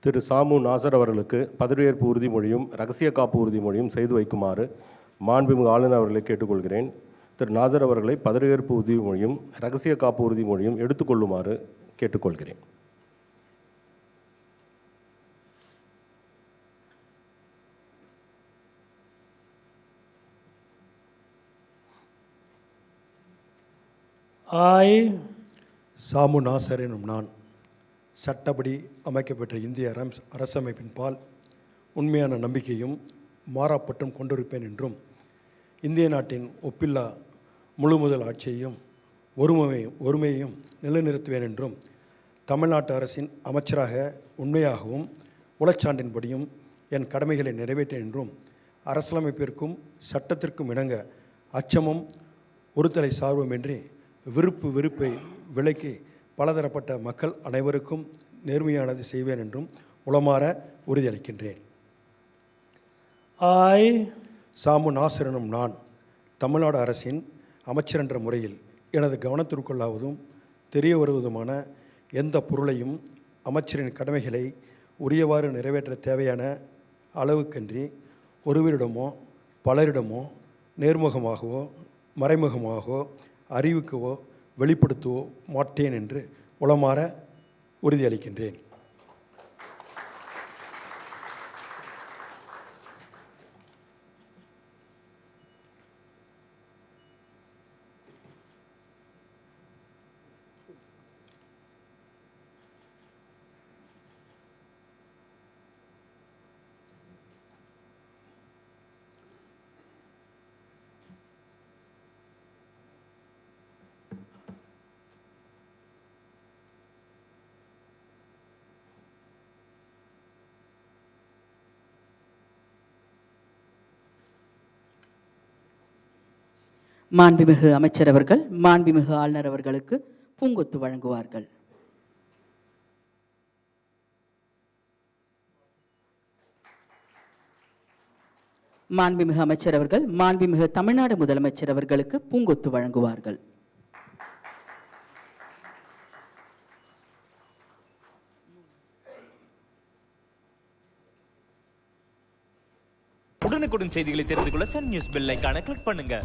திரு சாமு நாசர் அவர்களுக்கு பதவியேற்பு உறுதிமொழியும் இரகசிய காப்பு உறுதிமொழியும் செய்து வைக்குமாறு மாண்புமிகு ஆளுநர் அவர்களை கேட்டுக்கொள்கிறேன். திரு நாசர் அவர்களை பதவியேற்பு உறுதிமொழியும் இரகசிய காப்பு உறுதிமொழியும் எடுத்துக்கொள்ளுமாறு கேட்டுக்கொள்கிறேன். சாமு நாசர் எனும் நான் சட்டப்படி அமைக்கப்பட்ட இந்திய அரசமைப்பின் பால் உண்மையான நம்பிக்கையும் மாறாப்பட்டும் கொண்டிருப்பேன் என்றும் இந்திய நாட்டின் ஒப்பில்லா முழுமுதல் ஆட்சியையும் ஒருமையையும் நிலைநிறுத்துவேன் என்றும் தமிழ்நாட்டு அரசின் அமைச்சராக உண்மையாகவும் உளச்சான்றின்படியும் என் கடமைகளை நிறைவேற்றேன் என்றும் அரசியலமைப்பிற்கும் சட்டத்திற்கும் இணங்க அச்சமும் ஒருதலை சார்புமின்றி வெறுப்பை விலக்கி பலதரப்பட்ட மக்கள் அனைவருக்கும் நேர்மையானது செய்வேன் என்றும் உளமாற உறுதியளிக்கின்றேன். சாமு நாசர் எனும் நான் தமிழ்நாடு அரசின் அமைச்சர் என்ற முறையில் எனது கவனத்திற்குள்ளாவதும் தெரிய வருவதுமான எந்த பொருளையும் அமைச்சரின் கடமைகளை உரியவாறு நிறைவேற்ற தேவையான அளவுக்கன்றி ஒருவரிடமோ பலரிடமோ நேர்முகமாகவோ மறைமுகமாகவோ அறிவிக்கவோ வெளிப்படுத்தவோ மாட்டேன் என்று உளமாற உறுதியளிக்கின்றேன். மாண்புமிகு அமைச்சர் அவர்கள் மாண்புமிகு ஆளுநர் அவர்களுக்கு பூங்கொத்து வழங்குவார்கள். மாண்புமிகு அமைச்சர் அவர்கள் மாண்புமிகு தமிழ்நாடு முதலமைச்சர் அவர்களுக்கு பூங்கொத்து வழங்குவார்கள். உடனுக்குடன் செய்திகளை தெரிந்து கொள்ள சன் நியூஸ் பெல் ஐகானை கிளிக் பண்ணுங்க.